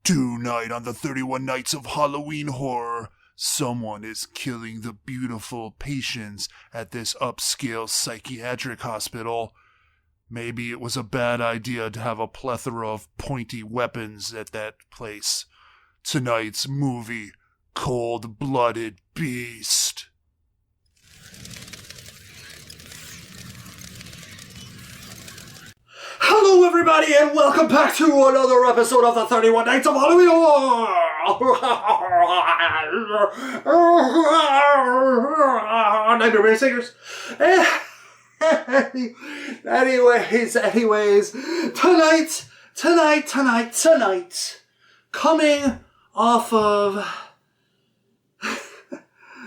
Tonight on the 31 Nights of Halloween Horror, someone is killing the beautiful patients at this upscale psychiatric hospital. Maybe it was a bad idea to have a plethora of pointy weapons at that place. Tonight's movie, Cold-Blooded Beast. Hello everybody and welcome back to another episode of the 31 Nights of Halloween Horror! Baby Circus. Anyways, tonight, coming off of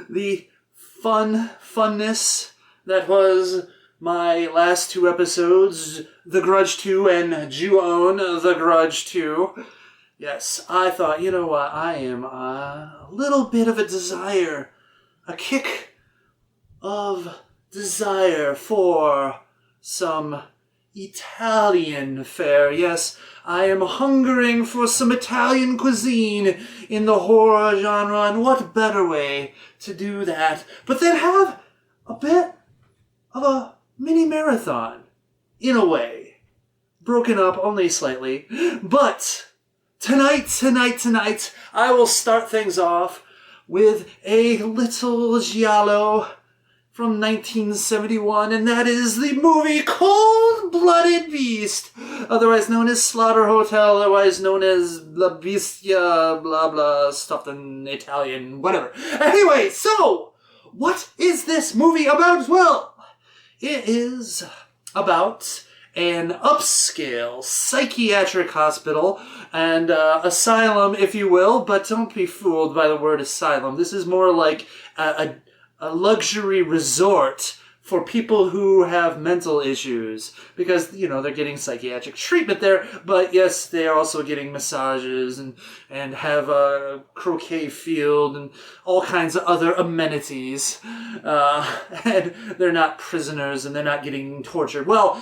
the funness that was my last two episodes, The Grudge 2 and Ju-On, The Grudge 2. Yes, I thought, you know what, I am a little bit of a kick of desire for some Italian fare. Yes, I am hungering for some Italian cuisine in the horror genre, and what better way to do that but then have a bit of a mini marathon, in a way. Broken up only slightly. But tonight, I will start things off with a little Giallo from 1971, and that is the movie Cold-Blooded Beast, otherwise known as Slaughter Hotel, otherwise known as La Bestia, blah blah, stuffed in Italian, whatever. Anyway, so, what is this movie about? Well, it is about an upscale psychiatric hospital and asylum, if you will, but don't be fooled by the word asylum. This is more like a luxury resort for people who have mental issues, because, you know, they're getting psychiatric treatment there, but yes, they are also getting massages and have a croquet field and all kinds of other amenities, and they're not prisoners and they're not getting tortured. Well,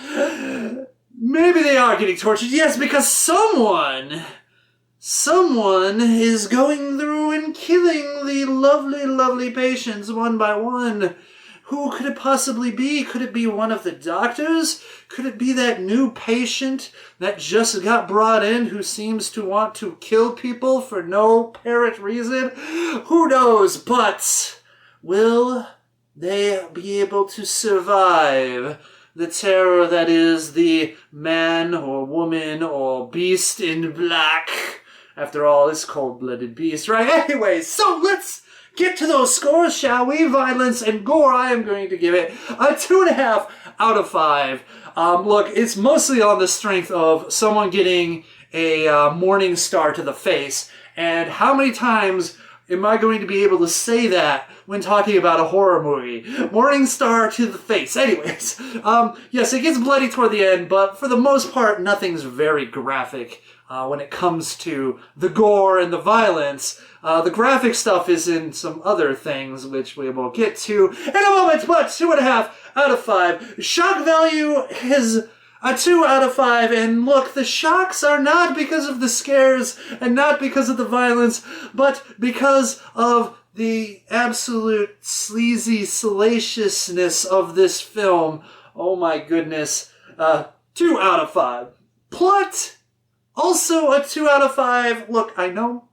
maybe they are getting tortured, yes, because someone is going through and killing the lovely patients one by one. Who could it possibly be? Could it be one of the doctors? Could it be that new patient that just got brought in who seems to want to kill people for no apparent reason? Who knows? But will they be able to survive the terror that is the man or woman or beast in black? After all, it's Cold-Blooded Beast, right? Anyway, so let's get to those scores, shall we? Violence and gore, I am going to give it a 2.5 out of 5. Look, it's mostly on the strength of someone getting a morning star to the face. And how many times am I going to be able to say that when talking about a horror movie? Morning star to the face. Anyways, yes, it gets bloody toward the end, but for the most part, nothing's very graphic. When it comes to the gore and the violence. The graphic stuff is in some other things, which we will get to in a moment, but 2.5 out of 5. Shock value is a 2 out of 5, and look, the shocks are not because of the scares and not because of the violence, but because of the absolute sleazy salaciousness of this film. Oh my goodness. 2 out of 5. Plot, also a 2 out of 5. Look, I know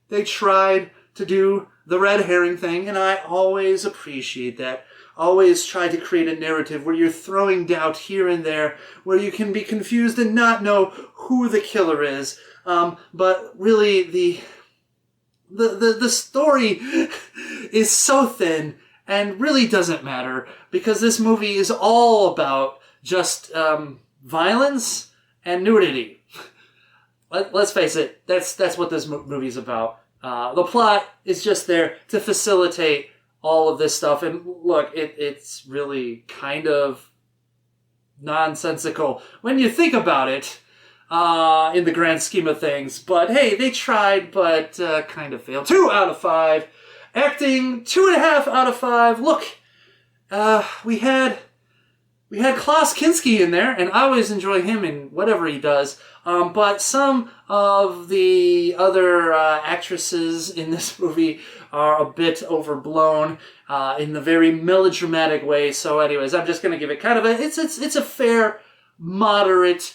they tried to do the red herring thing, and I always appreciate that. Always try to create a narrative where you're throwing doubt here and there, where you can be confused and not know who the killer is. But really, the story is so thin and really doesn't matter, because this movie is all about just violence and nudity. Let's face it, that's what this movie is about. The plot is just there to facilitate all of this stuff. And look, it's really kind of nonsensical when you think about it in the grand scheme of things. But hey, they tried, but kind of failed. 2 out of 5. Acting, 2.5 out of 5. Look, we had we had Klaus Kinski in there, and I always enjoy him in whatever he does. But some of the other actresses in this movie are a bit overblown in the very melodramatic way. So anyways, I'm just going to give it kind of it's a fair, moderate,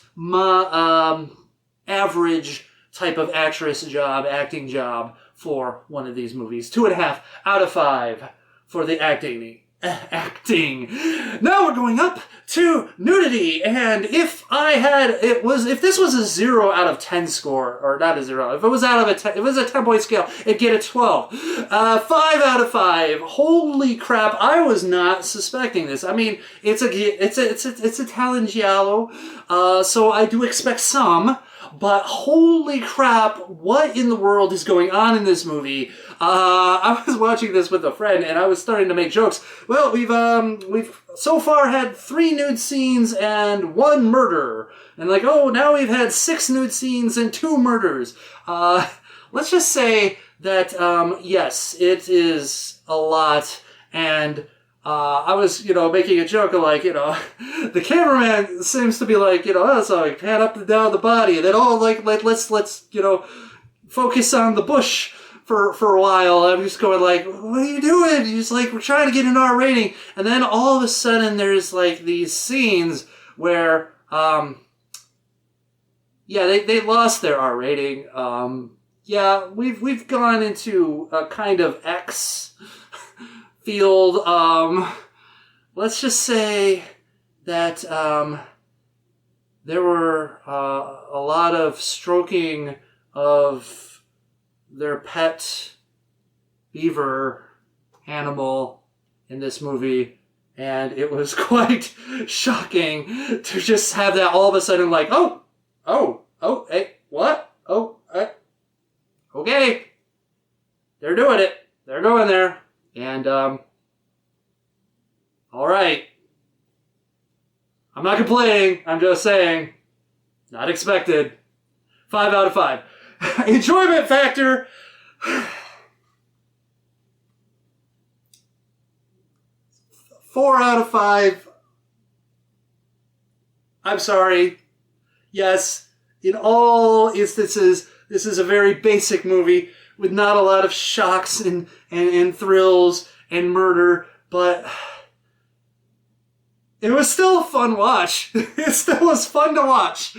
average type of acting job for one of these movies. 2.5 out of 5 for the acting. Now we're going up to nudity, and if this was a 0 out of 10 score, or not a 0, if it was out of a 10, if it was a 10-point scale, it'd get a 12. 5 out of 5. Holy crap! I was not suspecting this. I mean, it's Italian Giallo, so I do expect some. But holy crap, what in the world is going on in this movie? I was watching this with a friend and I was starting to make jokes. Well, we've so far had 3 nude scenes and 1 murder. And like, oh, now we've had 6 nude scenes and 2 murders. Let's just say that, yes, it is a lot. And I was, making a joke of like, the cameraman seems to be like, so I pan up and down the body, and then let's focus on the bush for a while. I'm just going like, what are you doing? He's like, we're trying to get an R rating, and then all of a sudden there's like these scenes where, they lost their R rating. We've gone into a kind of X field. Let's just say that there were a lot of stroking of their pet beaver animal in this movie, and it was quite shocking to just have that all of a sudden like, oh, hey, what? Okay, they're doing it. They're going there. And, alright. I'm not complaining. I'm just saying. Not expected. 5 out of 5. Enjoyment factor. 4 out of 5. I'm sorry. Yes, in all instances, this is a very basic movie with not a lot of shocks and thrills and murder, but it was still a fun watch. It still was fun to watch.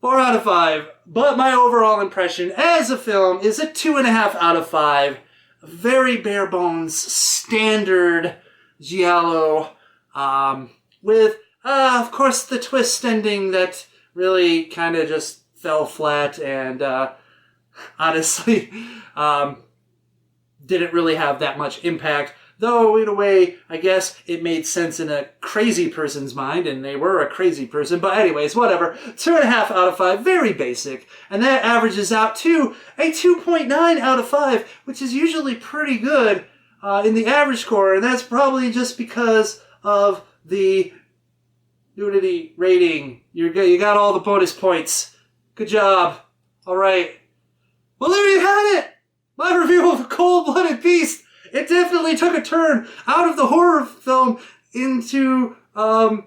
4 out of 5. But my overall impression as a film is a 2.5 out of 5. Very bare bones, standard Giallo, with, of course, the twist ending that really kind of just fell flat and, honestly, didn't really have that much impact. Though, in a way, I guess it made sense in a crazy person's mind, and they were a crazy person. But anyways, whatever. 2.5 out of 5, very basic. And that averages out to a 2.9 out of 5, which is usually pretty good in the average score. And that's probably just because of the nudity rating. You got all the bonus points. Good job. All right. Well, there you had it. My review of Cold-Blooded Beast. It definitely took a turn out of the horror film into the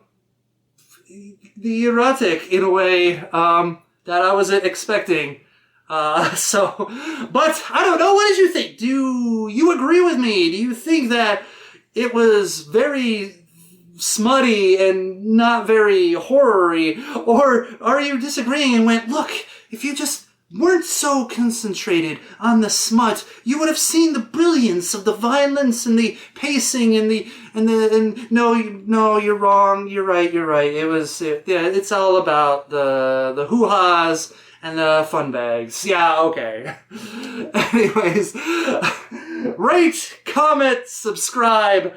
erotic in a way that I wasn't expecting. But I don't know. What did you think? Do you agree with me? Do you think that it was very smutty and not very horror-y? Or are you disagreeing and went, look, if you just weren't so concentrated on the smut, you would have seen the brilliance of the violence and the pacing and no, you're wrong. You're right. It's all about the hoo-has and the fun bags. Yeah, okay. Anyways, rate, comment, subscribe.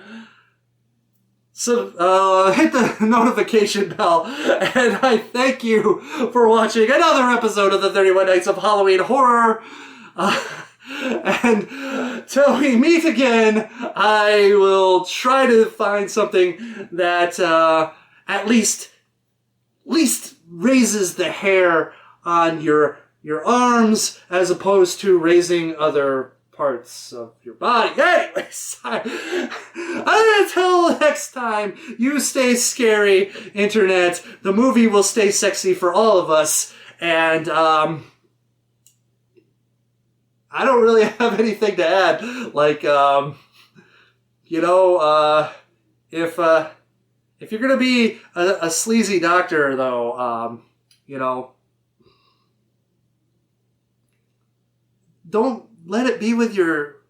So, hit the notification bell, and I thank you for watching another episode of the 31 Nights of Halloween Horror. And till we meet again, I will try to find something that at least raises the hair on your arms, as opposed to raising other parts of your body. Anyways, until next time, you stay scary, internet. The movie will stay sexy for all of us. And, I don't really have anything to add. Like, you know, if you're gonna be a sleazy doctor, though, you know, don't let it be with your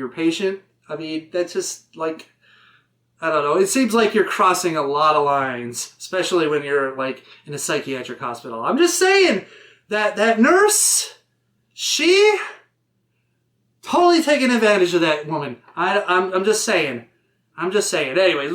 patient. I mean, that's just like, I don't know. It seems like you're crossing a lot of lines, especially when you're like in a psychiatric hospital. I'm just saying that nurse, she totally taking advantage of that woman. I'm just saying. Anyways,